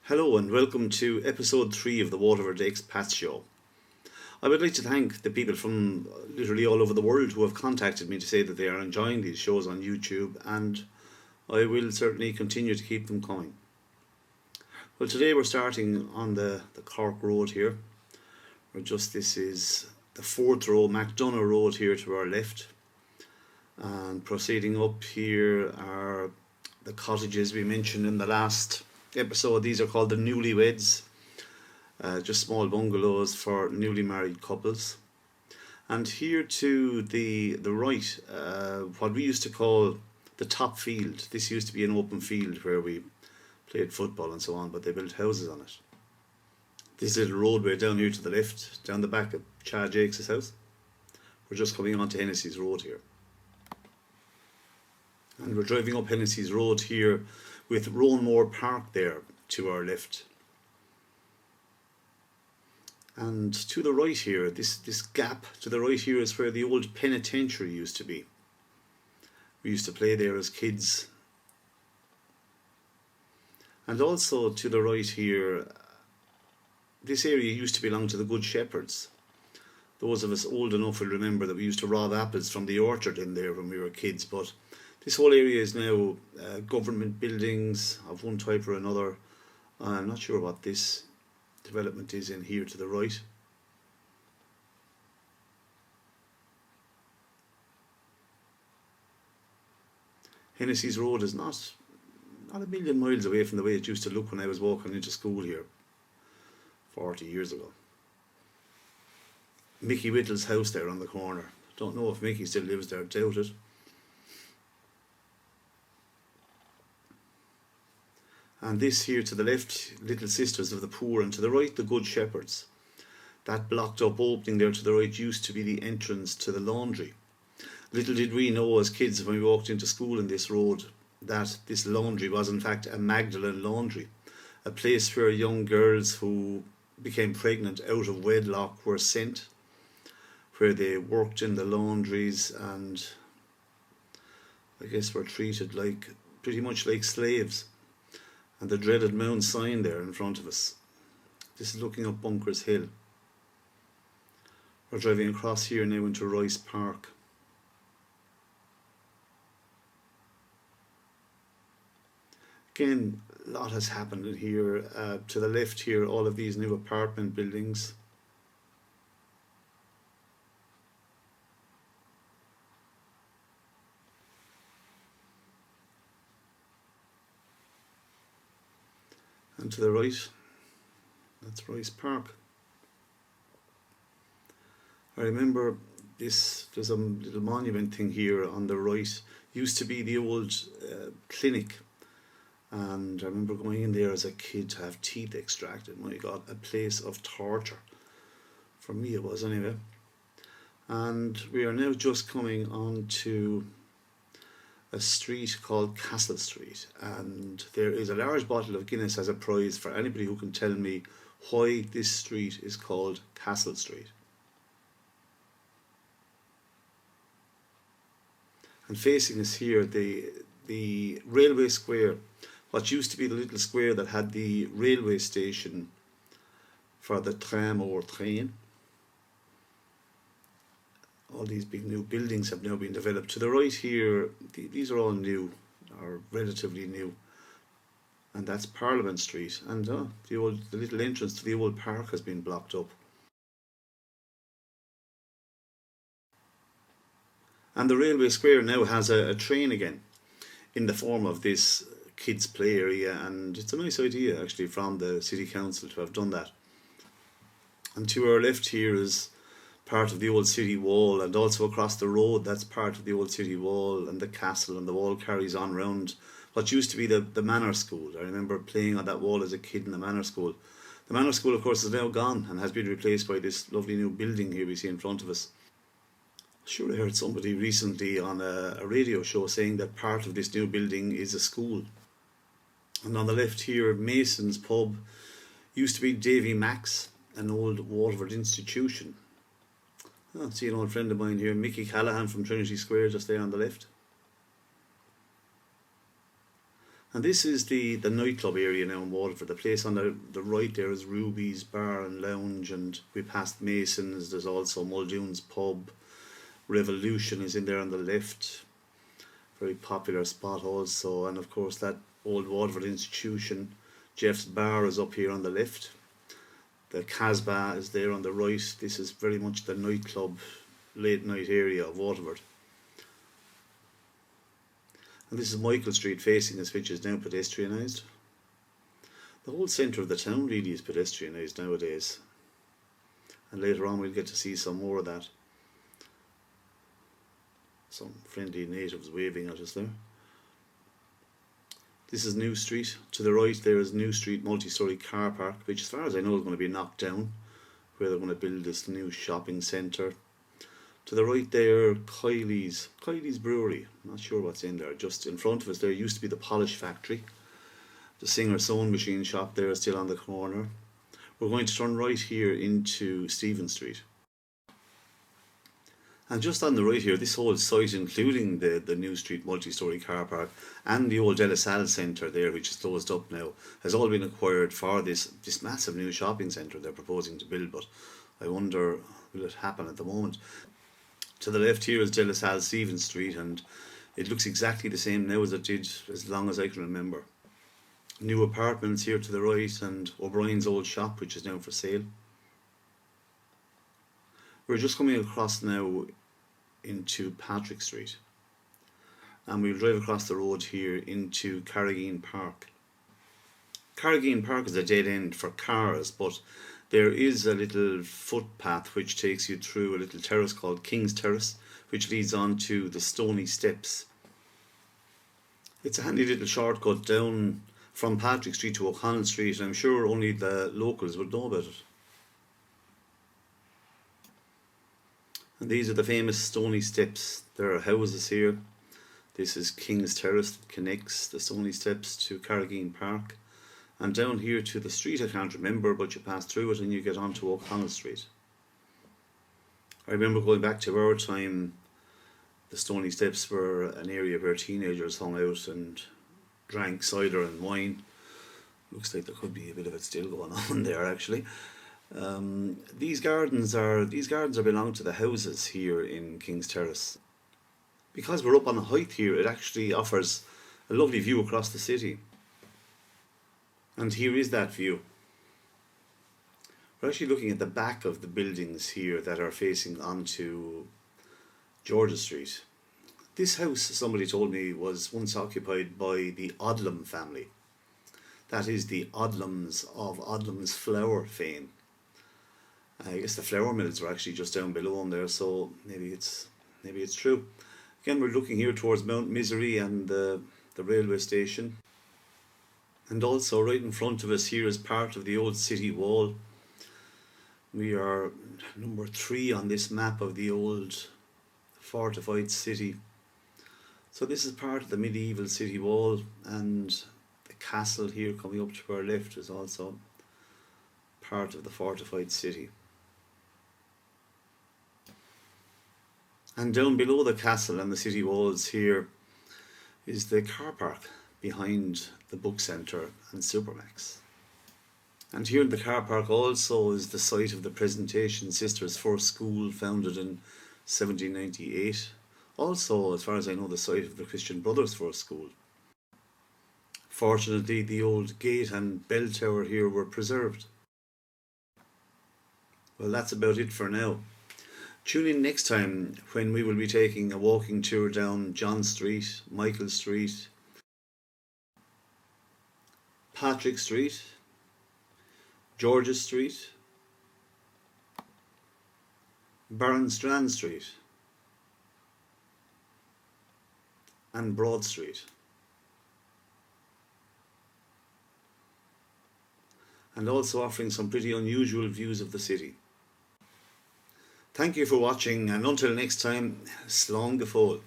Hello and welcome to episode 3 of the Waterford Expat Show. I would like to thank the people from literally all over the world who have contacted me to say that they are enjoying these shows on YouTube, and I will certainly continue to keep them coming. Well, today we're starting on the Cork Road here. This is the 4th row, MacDonough Road here to our left. And proceeding up here are the cottages we mentioned in the last episode. These are called the newlyweds, just small bungalows for newly married couples. And here to the right, what we used to call the top field. This used to be an open field where we played football and so on, but they built houses on it. This little roadway down here to the left, down the back of Chad Jakes' house. We're just coming onto Hennessys Road here. And we're driving up Hennessys Road here with Roanore Park there to our left. And to the right here, this gap to the right here is where the old penitentiary used to be. We used to play there as kids. And also to the right here, this area used to belong to the Good Shepherds. Those of us old enough will remember that we used to rob apples from the orchard in there when we were kids, but this whole area is now government buildings of one type or another. I'm not sure what this development is in here to the right. Hennessys Road is not a million miles away from the way it used to look when I was walking into school here 40 years ago. Mickey Whittle's house there on the corner. Don't know if Mickey still lives there, doubt it. And this here to the left, Little Sisters of the Poor, and to the right, the Good Shepherds. That blocked up opening there to the right used to be the entrance to the laundry. Little did we know as kids when we walked into school in this road that this laundry was in fact a Magdalene laundry, a place where young girls who became pregnant out of wedlock were sent, where they worked in the laundries and I guess were treated pretty much like slaves. And the dreaded Mount sign there in front of us. This is looking up Bunkers Hill. We're driving across here now into Roanore Park. Again, a lot has happened in here. To the left here, all of these new apartment buildings. And to the right, that's Roanore Park. I remember there's a little monument thing here on the right. Used to be the old clinic. And I remember going in there as a kid to have teeth extracted. My God, a place of torture. For me it was anyway. And we are now just coming on to a street called Castle Street, and there is a large bottle of Guinness as a prize for anybody who can tell me why this street is called Castle Street. And facing us here, the railway square, what used to be the little square that had the railway station for the tram or train. All these big new buildings have now been developed. To the right here, these are all new, or relatively new. And that's Parliament Street. And the little entrance to the old park has been blocked up. And the railway square now has a train again, in the form of this kids' play area. And it's a nice idea, actually, from the City Council to have done that. And to our left here is part of the old city wall, and also across the road that's part of the old city wall and the castle, and the wall carries on round what used to be the manor school. I remember playing on that wall as a kid in the manor school. The manor school, of course, is now gone and has been replaced by this lovely new building here we see in front of us. Sure, I heard somebody recently on a radio show saying that part of this new building is a school. And on the left here, Mason's pub used to be Davy Mack's, an old Waterford institution. I see an old friend of mine here, Mickey Callahan from Trinity Square, just there on the left. And this is the nightclub area now in Waterford. The place on the right there is Ruby's Bar and Lounge, and we passed Mason's. There's also Muldoon's Pub. Revolution is in there on the left. Very popular spot also. And of course that old Waterford institution, Jeff's Bar, is up here on the left. The Casbah is there on the right. This is very much the nightclub, late night area of Waterford. And this is Michael Street facing us, which is now pedestrianised. The whole centre of the town really is pedestrianised nowadays. And later on we'll get to see some more of that. Some friendly natives waving at us there. This is New Street. To the right there is New Street multi-storey car park, which as far as I know is going to be knocked down, where they're going to build this new shopping centre. To the right there, Kylie's Brewery. I'm not sure what's in there. Just in front of us there used to be the polish factory. The Singer sewing machine shop there is still on the corner. We're going to turn right here into Stephen Street. And just on the right here, this whole site, including the New Street multi-storey car park and the old De La Salle Centre there, which is closed up now, has all been acquired for this massive new shopping centre they're proposing to build. But I wonder, will it happen at the moment? To the left here is De La Salle Stephen Street, and it looks exactly the same now as it did as long as I can remember. New apartments here to the right, and O'Brien's old shop, which is now for sale. We're just coming across now into Patrick Street, and we'll drive across the road here into Carrigeen Park. Carrigeen Park is a dead end for cars, but there is a little footpath which takes you through a little terrace called King's Terrace, which leads on to the Stoney Steps. It's a handy little shortcut down from Patrick Street to O'Connell Street, and I'm sure only the locals would know about it. And these are the famous Stoney Steps. There are houses here. This is King's Terrace that connects the Stoney Steps to Carrigeen Park. And down here to the street I can't remember, but you pass through it and you get onto O'Connell Street. I remember going back to our time, the Stoney Steps were an area where teenagers hung out and drank cider and wine. Looks like there could be a bit of it still going on there actually. These gardens belong to the houses here in King's Terrace. Because we're up on a height here, it actually offers a lovely view across the city. And here is that view. We're actually looking at the back of the buildings here that are facing onto George's Street. This house, somebody told me, was once occupied by the Odlum family. That is the Odlums of Odlum's flour fame. I guess the flour mills were actually just down below them there, so maybe it's true. Again, we're looking here towards Mount Misery and the railway station. And also right in front of us here is part of the old city wall. We are number 3 on this map of the old fortified city. So this is part of the medieval city wall, and the castle here coming up to our left is also part of the fortified city. And down below the castle and the city walls here is the car park behind the book centre and Supermax. And here in the car park also is the site of the Presentation Sisters First School, founded in 1798. Also, as far as I know, the site of the Christian Brothers First School. Fortunately, the old gate and bell tower here were preserved. Well, that's about it for now. Tune in next time when we will be taking a walking tour down John Street, Michael Street, Patrick Street, George's Street, Barronstrand Street and Broad Street. And also offering some pretty unusual views of the city. Thank you for watching, and until next time, slán go fóill.